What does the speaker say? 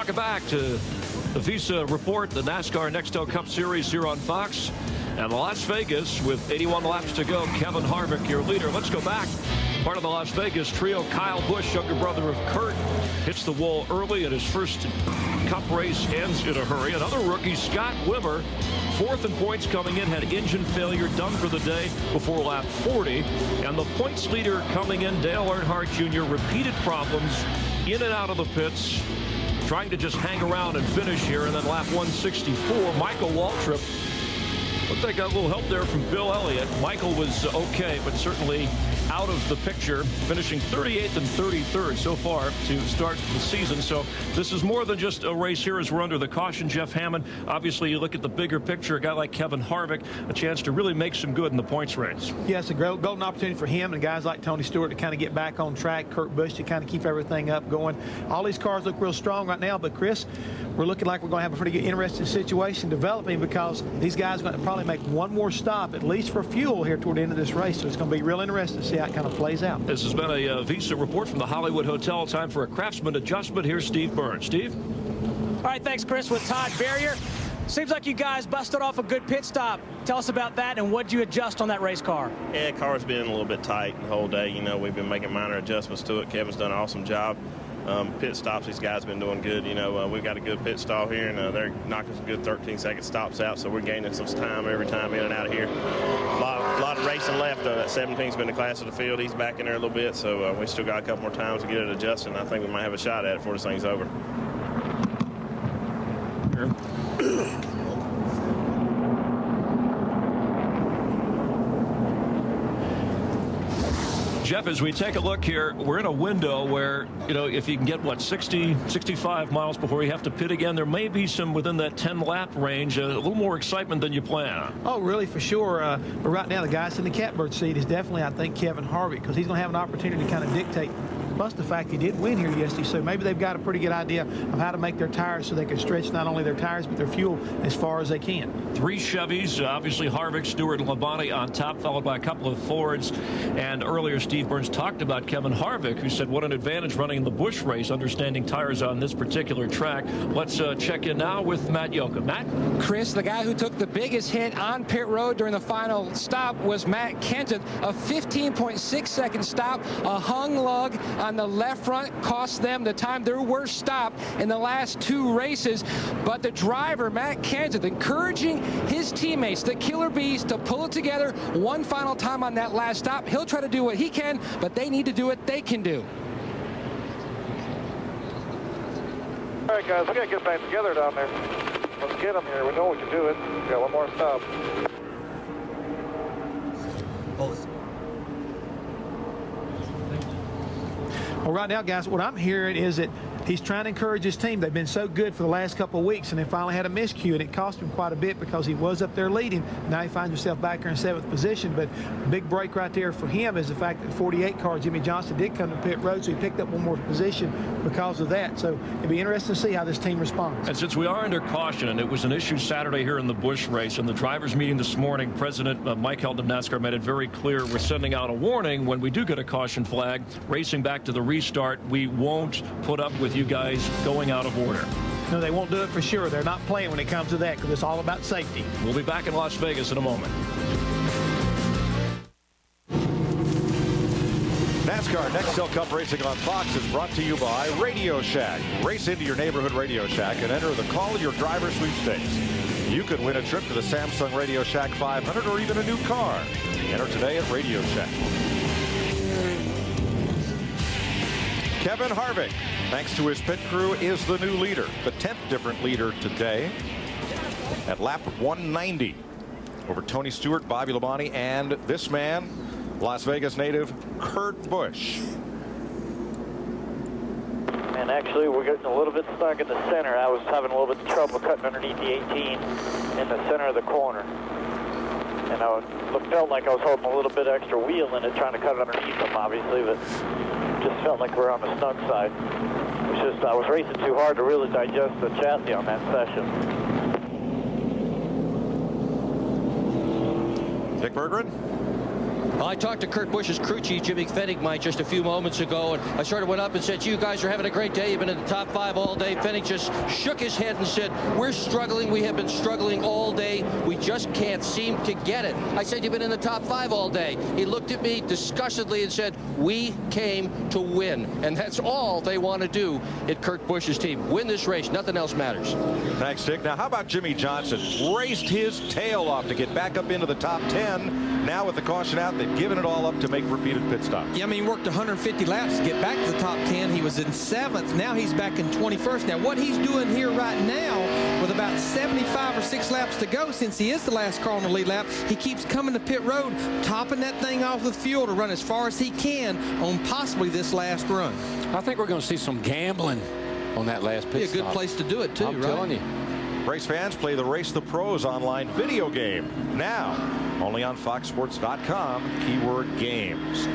Welcome back to the Visa Report, the NASCAR Nextel Cup Series here on Fox. And Las Vegas with 81 laps to go. Kevin Harvick, your leader. Let's go back. Part of the Las Vegas trio, Kyle Busch, younger brother of Kurt, hits the wall early, and his first Cup race ends in a hurry. Another rookie, Scott Wimmer, fourth in points coming in, had engine failure, done for the day before lap 40. And the points leader coming in, Dale Earnhardt Jr., repeated problems in and out of the pits, trying to just hang around and finish here. And then lap 164, Michael Waltrip. Looked like got a little help there from Bill Elliott. Michael was okay, but certainly out of the picture, finishing 38th and 33rd so far to start the season. So this is more than just a race here as we're under the caution. Jeff Hammond, obviously you look at the bigger picture, a guy like Kevin Harvick, a chance to really make some good in the points race. Yeah, it's a golden opportunity for him and guys like Tony Stewart to kind of get back on track, Kurt Busch to kind of keep everything up going. All these cars look real strong right now, but Chris, we're looking like we're going to have a pretty good, interesting situation developing, because these guys are going to probably make one more stop, at least for fuel, here toward the end of this race. So it's going to be real interesting to see how it kind of plays out. This has been a Visa Report from the Hollywood Hotel. Time for a Craftsman adjustment. Here's Steve Burns. Steve? All right, thanks, Chris. With Todd Barrier. Seems like you guys busted off a good pit stop. Tell us about that, and what did you adjust on that race car? Yeah, the car's been a little bit tight the whole day. You know, we've been making minor adjustments to it. Kevin's done an awesome job. Pit stops, these guys have been doing good. You know, we've got a good pit stall here, and they're knocking some good 13-second stops out, so we're gaining some time every time in and out of here. A lot of racing left. That 17's been the class of the field. He's back in there a little bit, so we still got a couple more times to get it adjusted, and I think we might have a shot at it before this thing's over. Jeff, as we take a look here, we're in a window where, you know, if you can get, what, 60, 65 miles before you have to pit again, there may be some within that 10-lap range, a little more excitement than you plan on. Oh, really, for sure. But right now, the guy in the catbird seat is definitely, I think, Kevin Harvick, because he's going to have an opportunity to kind of dictate. Plus the fact he did win here yesterday, so maybe they've got a pretty good idea of how to make their tires so they can stretch not only their tires but their fuel as far as they can. Three Chevys, obviously Harvick, Stewart, and Labonte on top, followed by a couple of Fords. And earlier Steve Burns talked about Kevin Harvick, who said what an advantage running in the Busch race, understanding tires on this particular track. Let's check in now with Matt Yoka. Matt? Chris, the guy who took the biggest hit on pit road during the final stop was Matt Kenseth. A 15.6-second stop, a hung lug on the left front, cost them the time, their worst stop in the last two races. But the driver, Matt Kenseth, encouraging his teammates, the Killer Bees, to pull it together one final time on that last stop. He'll try to do what he can, but they need to do what they can do. All right, guys, we got to get back together down there. Let's get them here. We know we can do it. We got one more stop. Well, right now, guys, what I'm hearing is that he's trying to encourage his team. They've been so good for the last couple of weeks, and they finally had a miscue, and it cost him quite a bit because he was up there leading. Now he finds himself back here in 7th position, but big break right there for him is the fact that the 48 car, Jimmy Johnson, did come to pit road, so he picked up one more position because of that. So it'll be interesting to see how this team responds. And since we are under caution, and it was an issue Saturday here in the Busch race, and the drivers' meeting this morning, President Mike Heldon of NASCAR made it very clear we're sending out a warning when we do get a caution flag. Racing back to the restart, we won't put up with you guys going out of order. No, they won't do it for sure. They're not playing when it comes to that because it's all about safety. We'll be back in Las Vegas in a moment. NASCAR Nextel Cup Racing on Fox is brought to you by Radio Shack. Race into your neighborhood Radio Shack and enter the Call Your Driver sweepstakes. You could win a trip to the Samsung Radio Shack 500 or even a new car. Enter today at Radio Shack. Kevin Harvick, thanks to his pit crew, is the new leader. The 10th different leader today at lap 190 over Tony Stewart, Bobby Labonte, and this man, Las Vegas native Kurt Busch. And actually, we're getting a little bit stuck in the center. I was having a little bit of trouble cutting underneath the 18 in the center of the corner. And I felt like I was holding a little bit extra wheel in it, trying to cut it underneath them, obviously, but just felt like we're on the snug side. It's just I was racing too hard to really digest the chassis on that session. Dick Berggren? Well, I talked to Kurt Busch's crew chief, Jimmy Fennig, just a few moments ago, and I sort of went up and said, you guys are having a great day. You've been in the top 5 all day. Fennig just shook his head and said, we're struggling. We have been struggling all day. We just can't seem to get it. I said, you've been in the top 5 all day. He looked at me disgustedly and said, we came to win. And that's all they want to do at Kurt Busch's team. Win this race. Nothing else matters. Thanks, Dick. Now, how about Jimmy Johnson? Raced his tail off to get back up into the top 10. Now with the caution out, they've given it all up to make repeated pit stops. Yeah, I mean, he worked 150 laps to get back to the top 10. He was in 7th. Now he's back in 21st. Now, what he's doing here right now, with about 75 or 6 laps to go, since he is the last car on the lead lap, he keeps coming to pit road, topping that thing off with fuel to run as far as he can on possibly this last run. I think we're going to see some gambling on that last pit stop. Be a good place to do it, too, I'm right? telling you. Race fans, play the Race the Pros online video game now, only on FoxSports.com, keyword games.